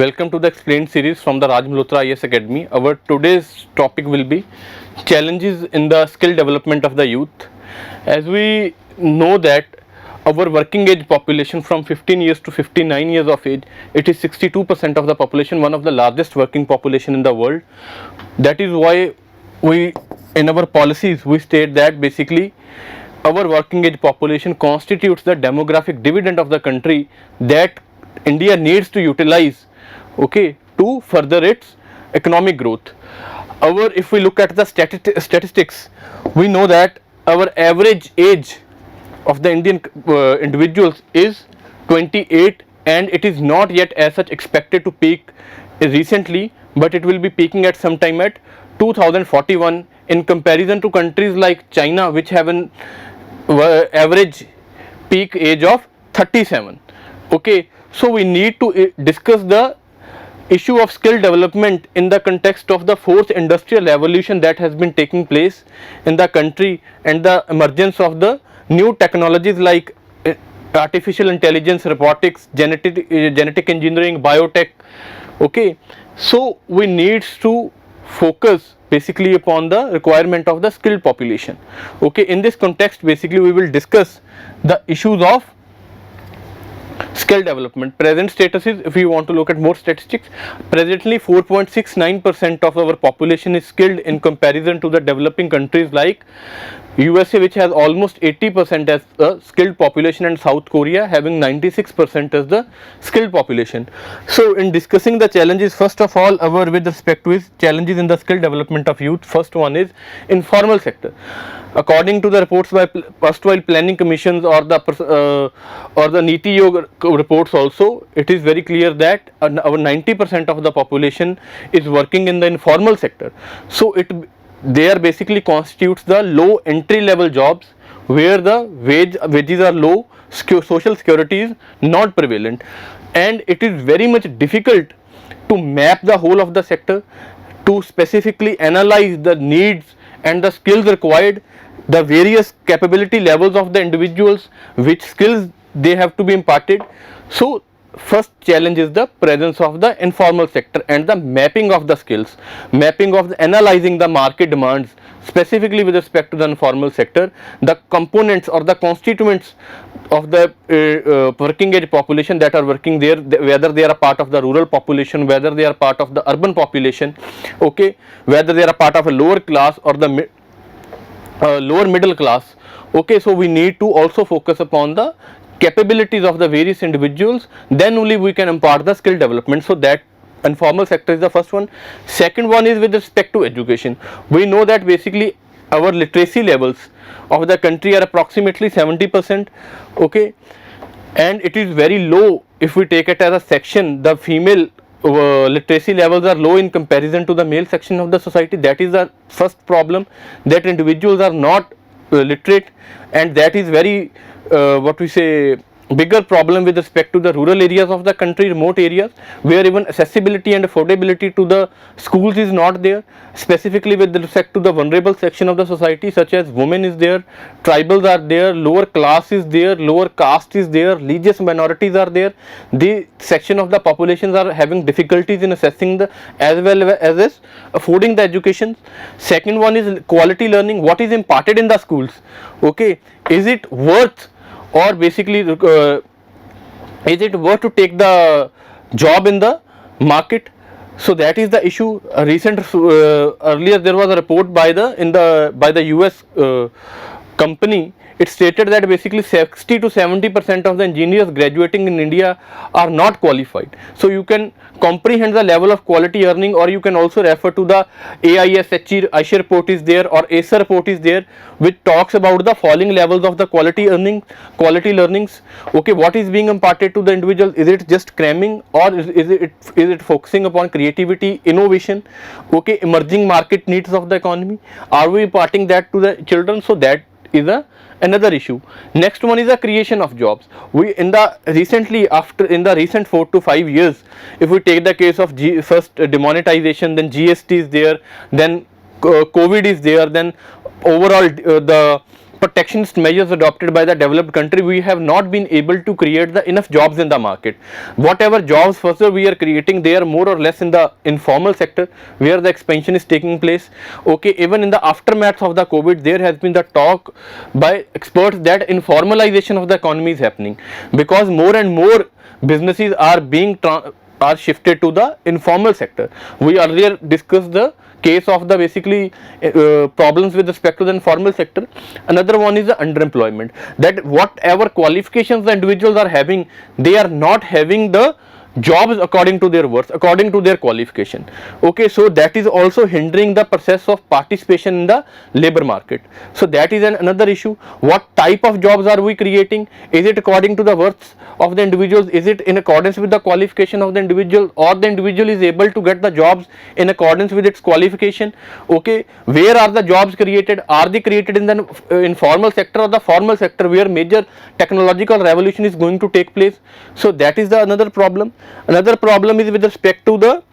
Welcome to the Explained series from the Raj Malhotra IAS Academy. Our today's topic will be challenges in the skill development of the youth. As we know that our working age population from 15 years to 59 years of age, it is 62% of the population, one of the largest working population in the world. That is why we in our policies we state that basically our working age population constitutes the demographic dividend of the country that India needs to utilize, okay, to further its economic growth. If we look at the statistics, we know that our average age of the Indian individuals is 28, and it is not yet as such expected to peak recently, but it will be peaking at some time at 2041 in comparison to countries like China, which have an average peak age of 37. Okay, so we need to discuss the issue of skill development in the context of the fourth industrial revolution that has been taking place in the country and the emergence of the new technologies like artificial intelligence, robotics, genetic engineering, biotech. Okay, so we need to focus basically upon the requirement of the skilled population. Okay, in this context basically we will discuss the issues of skill development. Present status is, if you want to look at more statistics, presently 4.69% of our population is skilled in comparison to the developing countries like USA, which has almost 80% as a skilled population, and South Korea having 96% as the skilled population. So in discussing the challenges, first of all, our with respect to is challenges in the skill development of youth, first one is informal sector. According to the reports by erstwhile planning commissions or the Niti Aayog reports also, it is very clear that our 90% of the population is working in the informal sector. So they are basically constitutes the low entry level jobs where the wages are low, social security is not prevalent, and it is very much difficult to map the whole of the sector, to specifically analyze the needs and the skills required, the various capability levels of the individuals, which skills they have to be imparted. So first challenge is the presence of the informal sector and the mapping of the skills, analyzing the market demands specifically with respect to the informal sector, the components or the constituents of the working age population that are working there, whether they are a part of the rural population, whether they are part of the urban population, okay, whether they are a part of a lower class or the lower middle class. Okay, so we need to also focus upon the capabilities of the various individuals, then only we can impart the skill development. So that informal sector is the first one. Second one is with respect to education. We know that basically our literacy levels of the country are approximately 70%, okay, and it is very low if we take it as a section. The female literacy levels are low in comparison to the male section of the society. That is the first problem, that individuals are not literate, and that is very what we say bigger problem with respect to the rural areas of the country, remote areas, where even accessibility and affordability to the schools is not there, specifically with respect to the vulnerable section of the society such as women is there, tribals are there, lower class is there, lower caste is there, religious minorities are there. The section of the populations are having difficulties in assessing the as well as affording the education. Second one is quality learning. What is imparted in the schools, okay, is it worth, or basically is it worth to take the job in the market? So that is the issue. Earlier there was a report by the US company. It stated that basically 60 to 70% of the engineers graduating in India are not qualified. So you can comprehend the level of quality earning, or you can also refer to the AIS report is there, or ACER report is there, which talks about the falling levels of the quality learnings. Okay, what is being imparted to the individual? Is it just cramming, or is it focusing upon creativity, innovation, okay, emerging market needs of the economy? Are we imparting that to the children? So that is another issue. Next one is the creation of jobs. We in the recent 4 to 5 years, if we take the case of first demonetization, then GST is there, then COVID is there, then overall the protectionist measures adopted by the developed country, we have not been able to create the enough jobs in the market. Whatever jobs further we are creating, they are more or less in the informal sector where the expansion is taking place. Okay, even in the aftermath of the COVID, there has been the talk by experts that informalization of the economy is happening, because more and more businesses are being are shifted to the informal sector. We earlier discussed the case of the basically problems with respect to the informal sector. Another one is the underemployment, that whatever qualifications the individuals are having, they are not having the jobs according to their worth, according to their qualification. Okay, so that is also hindering the process of participation in the labor market. So that is another issue. What type of jobs are we creating? Is it according to the worth of the individuals? Is it in accordance with the qualification of the individual, or the individual is able to get the jobs in accordance with its qualification? Okay, where are the jobs created? Are they created in the informal sector or the formal sector where major technological revolution is going to take place? So that is the another problem. Another problem is with respect to the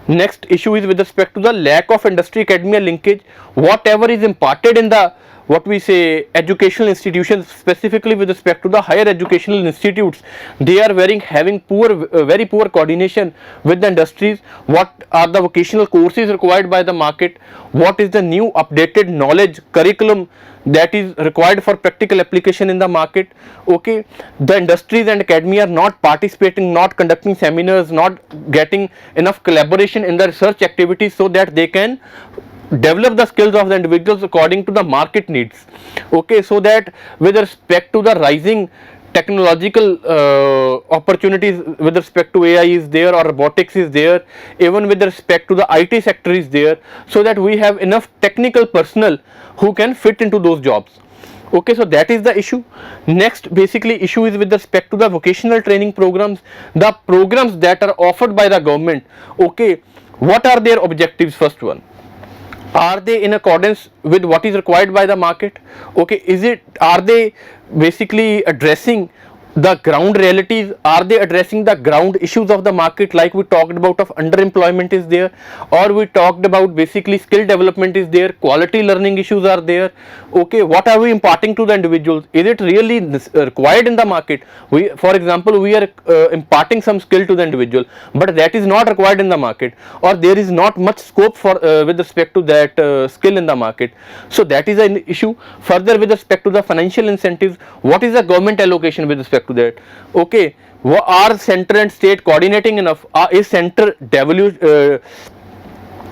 next issue is with respect to the lack of industry academia linkage. Whatever is imparted in the what we say educational institutions, specifically with respect to the higher educational institutes, they are having very poor coordination with the industries. What are the vocational courses required by the market? What is the new updated knowledge curriculum that is required for practical application in the market? Okay, the industries and academia are not participating, not conducting seminars, not getting enough collaboration in the research activities so that they can develop the skills of the individuals according to the market needs. Okay, so that with respect to the rising technological opportunities with respect to AI is there, or robotics is there, even with respect to the IT sector is there, so that we have enough technical personnel who can fit into those jobs. Okay, so that is the issue. Next basically issue is with respect to the vocational training programs, the programs that are offered by the government. Okay, what are their objectives? First one, are they in accordance with what is required by the market? Okay, are they basically addressing the ground realities? Are they addressing the ground issues of the market, like we talked about of underemployment is there, or we talked about basically skill development is there, quality learning issues are there? Okay, what are we imparting to the individuals? Is it really required in the market? For example, we are imparting some skill to the individual, but that is not required in the market, or there is not much scope for with respect to that skill in the market. So that is an issue. Further, with respect to the financial incentives, what is the government allocation with respect to that? Okay, are center and state coordinating enough? Is center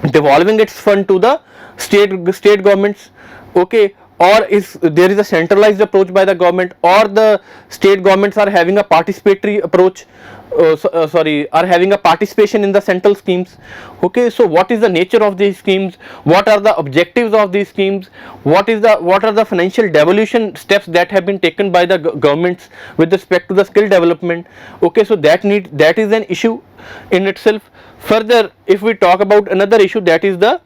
devolving its fund to the state governments? Okay, or is there is a centralized approach by the government, or the state governments are having a participatory approach, are having a participation in the central schemes? Okay, so what is the nature of these schemes? What are the objectives of these schemes? What are the financial devolution steps that have been taken by the governments with respect to the skill development? Okay, so that is an issue in itself. Further, if we talk about another issue, that is the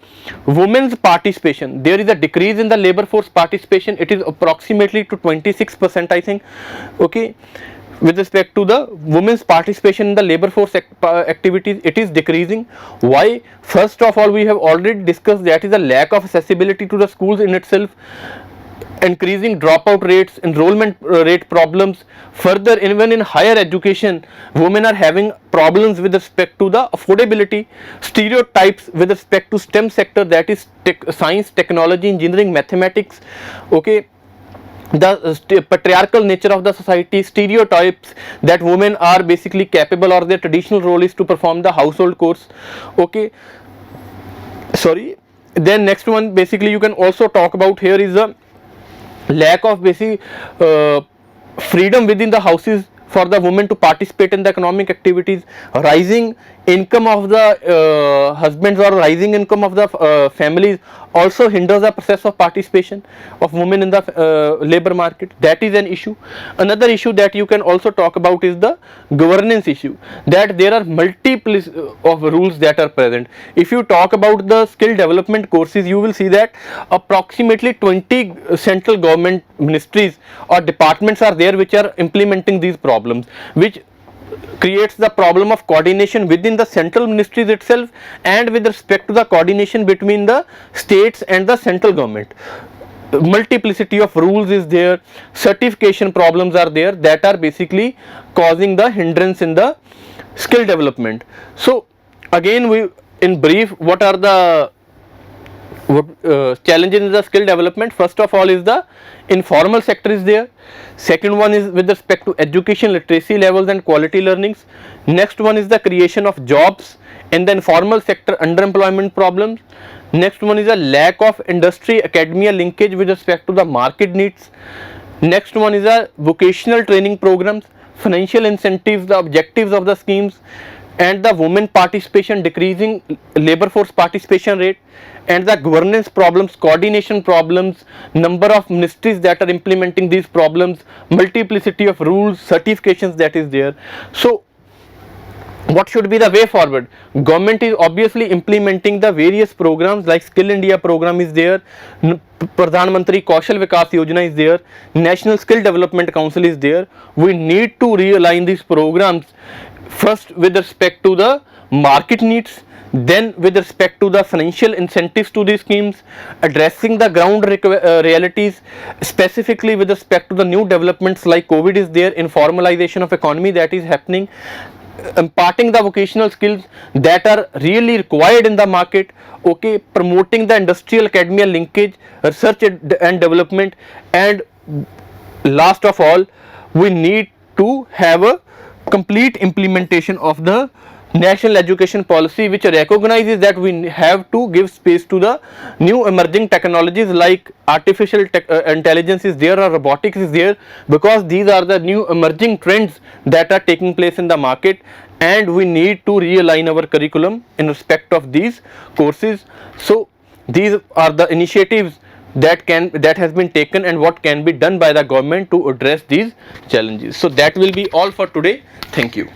women's participation, there is a decrease in the labor force participation. It is approximately to 26%, I think. Okay, with respect to the women's participation in the labor force activities, it is decreasing. Why? First of all, we have already discussed that is a lack of accessibility to the schools in itself, increasing dropout rates, enrollment rate problems. Further, even in higher education, women are having problems with respect to the affordability, stereotypes with respect to STEM sector, that is science, technology, engineering, mathematics. Okay, the patriarchal nature of the society, stereotypes that women are basically capable, or their traditional role is to perform the household chores. Okay, sorry. Then next one basically you can also talk about here is the lack of basic freedom within the houses for the women to participate in the economic activities. Rising income of the husbands, or rising income of the families also hinders the process of participation of women in the labor market. That is an issue. Another issue that you can also talk about is the governance issue, that there are multiple of rules that are present. If you talk about the skill development courses, you will see that approximately 20 central government ministries or departments are there which are implementing these problems, which creates the problem of coordination within the central ministries itself, and with respect to the coordination between the states and the central government. multiplicity of rules is there, certification problems are there, that are basically causing the hindrance in the skill development. So again, we in brief, what are the challenges in the skill development? First of all is the informal sector is there. Second one is with respect to education literacy levels and quality learnings. Next one is the creation of jobs in the informal sector, underemployment problems. Next one is a lack of industry academia linkage with respect to the market needs. Next one is a vocational training programs, financial incentives, the objectives of the schemes, and the women participation, decreasing labor force participation rate, and the governance problems, coordination problems, number of ministries that are implementing these problems, multiplicity of rules, certifications that is there. So what should be the way forward? Government is obviously implementing the various programs like Skill India program is there, Pradhan Mantri Kaushal Vikas Yojana is there, National Skill Development Council is there. We need to realign these programs first with respect to the market needs, then with respect to the financial incentives to these schemes, addressing the ground realities, specifically with respect to the new developments like COVID is there, informalization of economy that is happening, imparting the vocational skills that are really required in the market, okay, promoting the industrial academia linkage, research and development, and last of all, we need to have a complete implementation of the national education policy, which recognizes that we have to give space to the new emerging technologies like artificial intelligence is there, or robotics is there, because these are the new emerging trends that are taking place in the market, and we need to realign our curriculum in respect of these courses. So these are the initiatives that has been taken and what can be done by the government to address these challenges. So that will be all for today. Thank you.